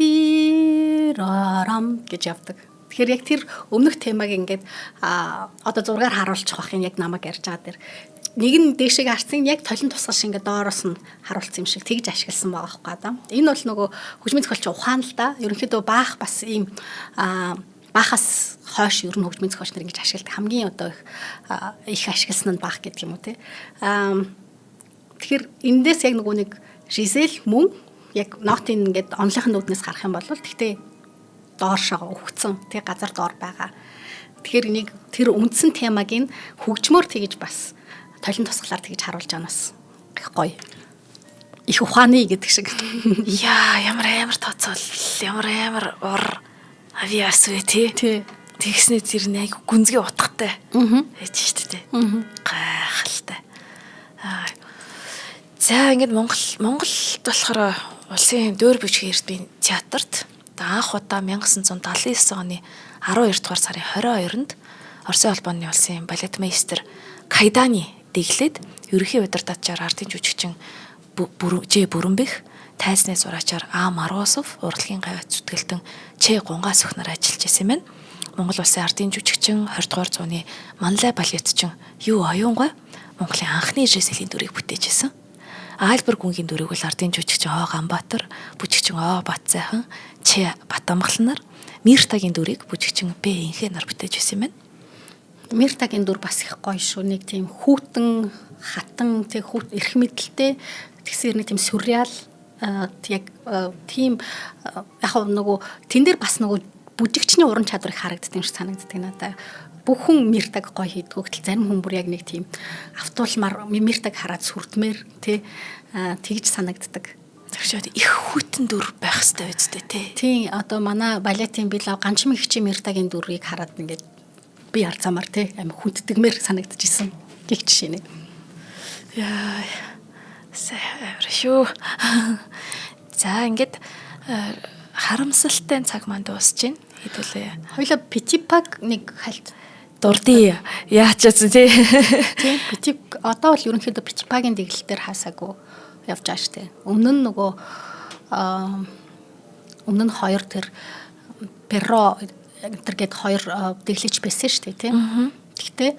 дирарам гэж явдаг. Тэгэхээр яг тэр өмнөх темаг ингээд одоо зургаар харуулчих бах юм яг намайг ярьж байгаа дээр нэг нь дээшээ гарсан яг толин тусгал шиг ингээд доороос нь харуулсан юм шиг тэгж ашигласан байгаа байхгүй Адам. Энэ бол нөгөө хөгжмийн зохиолч ухаан л да. Ерөнхийдөө баах бас ийм баахаас хойш ер нь хөгжмийн зохиолч нар ингэж ашигладаг хамгийн одоо их ашигласан нь баах гэдэг юм уу те. Тэгэхээр эндээс яг нөгөө нэг Жизель мөн яг нотын ингээд онлынхын нүднээс гарах юм бол тэгтээ дооршоо өгцөн тэг газар доор байгаа. Тэгэхээр нэг тэр үндсэн темаг нь хөгжмөөр тэгж бас толин тусгалаар тэгж харуулж байгаа нас их гоё. Их ухааны гэдэг шиг. Яа ямар тооцоол ямар ур авиас вэ тий. Тэгснээ тэр нэг гүнзгий утгатай. Ээж шүү дээ. Гайхалтай. За ингээд Монголд болохоор улсын дөөр бүжгийн эрдмийн театрт анх удаа 1979 оны 12 дугаар сарын 22-нд Оросын холбооны улсын балетмейстер Кайданы дэглээд ерөнхий удирдагчаар ардын жүжигчин Ж Бүрэнбэх, тайзны зураачаар А Маргосов, урлагийн гавьяа зүтгэлтэн Ч Гунгаас өхнөр ажиллаж байсан юм байна. Монгол улсын ардын жүжигчин 20 дугаар зууны манлай балетчин Юу Оюунгой Монголын анхны Жизелийн дүрийг бүтээжсэн. Альбер гүнгийн дүрийг бол ардын жүжигчин О Ганбаатар, бүжигчин О Батсайхан, Ч Батамглан нар, Миртагийн дүрийг бүжигчин Б Инхэ нар бүтээж байсан юм байна. Миртагийн дүр бас их гоё шүү. Нэг тийм хүүтэн, хатан, тэг эрх мэдэлтэй тэгсэр нэг тийм сюрреал яг тийм яг нөгөө тэн дээр бас нөгөө бүжигчний уран чадварыг харагддаг юм шиг санагддаг надад. Бүх хүн Миртаг гоё хийдэг. Гэтэл зарим хүн бүр яг нэг тийм автуулмаар Миртаг хараад сүрдмээр тэгж санагддаг. Тэгшээд их хүйтэн дүр байх хэрэгтэй үстэй тий. Тийм одоо манай балетын билав ганчмын хичи Миртагийн дүрийг хараад ингээд би харцаамар тий амин хүнддэгмээр санагдчихсэн. Гих жишээ нэ. Яа. Шүү. За ингээд харамсалтай цаг маань дуусж байна. Хэдүүлээ. Хоёлаа Питипаг нэг хальт дурдъя. Яачаасан тий. Тийм Питип одоо бол ерөнхийдөө Питипагийн дэглэлээр хаасаагүй явж байгаа штэ. Өмнө нь нөгөө өмнө нь хоёр тэр Перро тэргээд хоёр дэглэж байсан штэ тий. Гэхдээ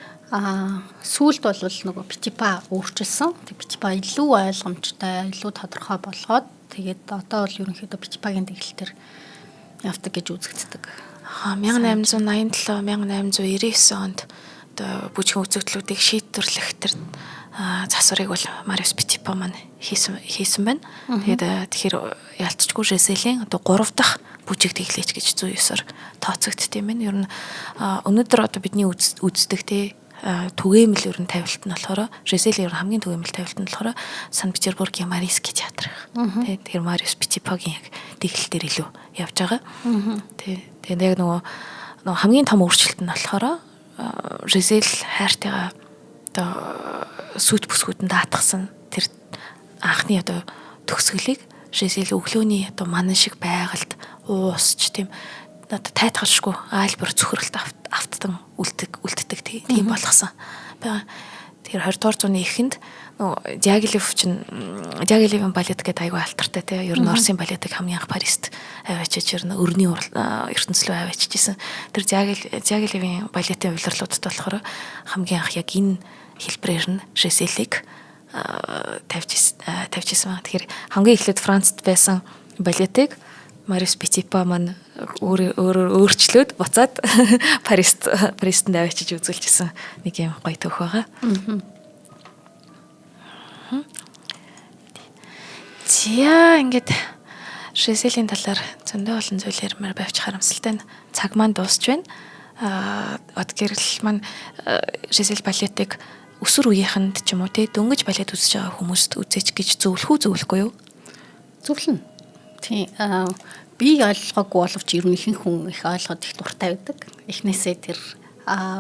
сүүлд бол нөгөө Питипа өөрчилсөн. Тэг Питипа илүү ойлгомжтой, илүү тодорхой болгоод тэгээд одоо бол ерөнхийдөө Питипагийн дэглэлээр явдаг гэж үзэгддэг. 1887 1899 онд одоо бүжгийн үзэгдлүүдийг шийдвэрлэх тэр засварыг бол Мариус Питипа маань хийсэн байна. Тэгэхээр ялцчгүй Жизелийн одоо 3 дахь бүжиг дэглэж гэж 109-оор тооцогдсон юм байна. Ер нь өнөөдөр одоо бидний үздэг те түгээмэл ер нь тавилт нь болохоор Жизель ер нь хамгийн түгээмэл тавилт нь болохоор Санкт-Петербургийн Марийский театр. Тэгэхээр Мариус Петипагийн яг дэглэлтээр илүү явж байгаа. Тэгээд яг нөгөө хамгийн том өөрчлөлт нь болохоор Жизель хайртайгаа одоо сүт бүсгүүдэнд даатгсан тэр анхны одоо төгсгөлийг Жизель өглөөний одоо манан шиг байгальд уусч тийм одоо тайтгаршгүй айлбар цөхрөлт автан үлддэг тийм болгосон байгаа. Тэгэхээр 20 дугаар зууны эхэнд Дягилевын балет гэдэг айгүй алтартай тийм ер нь Оросын балетыг хамгийн анх Парист аваачиж ер нь өрний ертөнцлөө аваачиж исэн. Тэр Дягилевын балетын увларлуудад болохоор хамгийн анх яг энэ хэлбэрээр нь Жизелийг тавьжсэн байна. Тэгэхээр хамгийн эхлээд Францад байсан балетыг Мариус Петипа маань өөрчлөөд буцаад Парист аваачиж үзүүлчихсэн нэг юм гоё төөх байгаа. За ингээд Жизелийн талаар зөндөө олон зүйл ярмаар байвч харамсалтай цаг маань дуусч байна. Од гэрэл маань Жизель балетыг өсвөр үеийнхэнд ч юм уу те дөнгөж балет үзэж байгаа хүмүүст үзээч гэж зөвлөх үү зөвлөхгүй юу? Зөвлөн. Тийм би ойлгоогүй боловч ер нь ихэнх хүн их ойлгоод их дуртай байдаг. Эхнээсээ тэр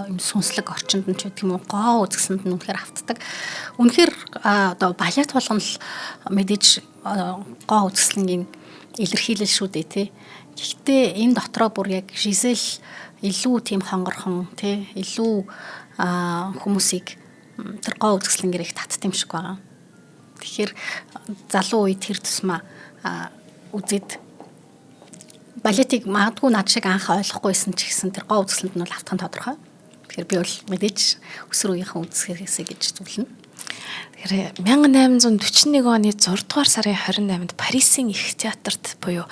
юм сүнслэг орчинд нь ч гэдэг юм уу гоо үзэсэнд нь үнэхээр автдаг. Үнэхээр одоо балет болгоно л мэдээж гоо үзэсгэлэнгийн илэрхийлэл шүү дээ тий. Гэхдээ энэ дотроо бүр яг Жизель илүү тийм хонгорхон тий илүү хүмүүсийг тэр гоо үзэсгэлэнгээр их татт юм шиг байгаа. Тэгэхээр залуу үед тэр тусмаа үзээд балетыг магадгүй над шиг анх ойлгохгүйсэн ч гэсэн тэр гоо үзэсгэлэнд нь бол автхан тодорхой. Тэгэхээр би бол мэдээж өсвөр үеийнхэн үзэхээсэй гэж зөвлөнө. Тэгэхээр 1841 оны 6 дугаар сарын 28-нд Парисын их театрт буюу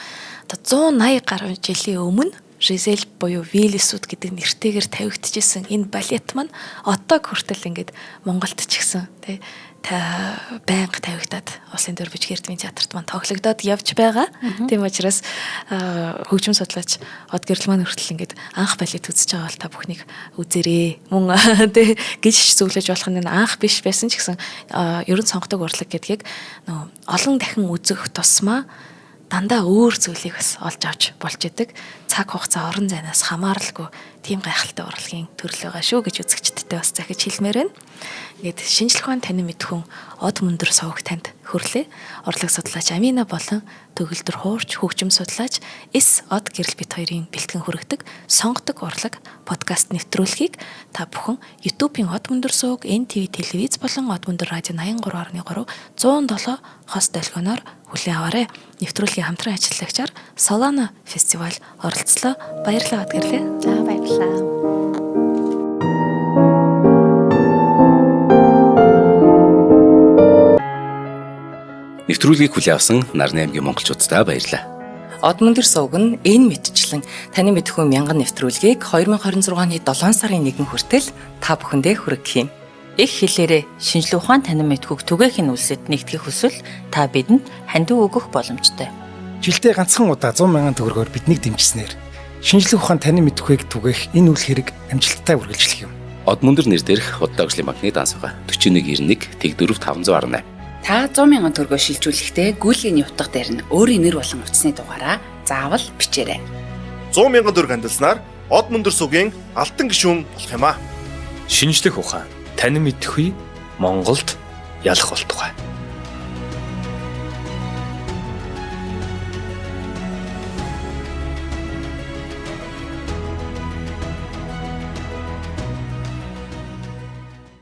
одоо 180 гаруй жилийн өмнө Жизель буюу Виллисүүд гэдэг нэртэйгээр тавигдчихсэн энэ балет маань одоо хүртэл ингээд Монголд ч гэсэн тий байнга тавигдаад улсын төр бичгэрдмийн театрт маань тоглогдоод явж байгаа. Тийм учраас хөгжим судлаач Од гэрэл маань хүртэл ингээд анх балет үзэж байгаа бол та бүхнийг үзээрэй. Мөн тий гэж зөвлөж болох нь анх биш байсан ч гэсэн ерөн сонгодог урлаг гэдгийг олон дахин үзэх тусмаа дандаа өөр зүйлийг бас олж авч болж идэг. Цаг хугацаа орон зайнаас хамааралгүй тийм гайхалтай урлагийн төрөл байгаа шүү гэж үзэгчдтэй бас захиж хэлмээр байна. Ингээд шинжлэх ухааны танин мэдхүн Од мөндөр сувг танд хүрлээ. Урлаг судлаач Амина болон төгөлдөр хуурч хөгжим судлаач С Од гэрэл бит хоёрын бэлтгэн хүргэдэг сонгодог урлаг подкаст нэвтрүүлгийг та бүхэн YouTube-ийн Од мөндөр сувг, NTV телевиз болон Од мөндөр радио 83.3 107 хост долгионоор хүлээн аваарай. Нэвтрүүлгийн хамтран ажиллагчаар Solana фестиваль оролцлоо. Баярлалаа Од гэрлээ. За баярлалаа. Нэвтрүүлгийг хүлээн авсан Нарны аймгийн монголчуудтай баярлалаа. Од мөндөр сувг нь энэ мэдчлэн таны мэдхүйн мянган нэвтрүүлгийг 2026 оны 7 сарын 1 хүртэл та бүхэндээ хүргэх юм. Их хэлээрээ шинжлэх ухаан танин мэдхүйг түгээхийн үлсэд нэгтгэх хүсвэл та бидэнд хандив өгөх боломжтой. Жилдээ ганцхан удаа 100,000 төгрөгөөр биднийг дэмжснээр шинжлэх ухаан танин мэдхүйг түгээх энэ үйл хэрэг амжилттай үргэлжлэх юм. Од мөндөр нэр дээрх Удаагийн банкны дансага 4191 тэг 4518. Та 100,000 төгрөгөө шилжүүлэхдээ гүйлийн утга дээр нь өөрийн нэр болон утасны дугаараа заавал бичээрэй. 100,000 төгрөг хандалснаар Од мөндөр сувгийн алтан гишүүн болох юм а. Шинжлэх ухаан танин мэдхгүй Монголд ялах болтугай.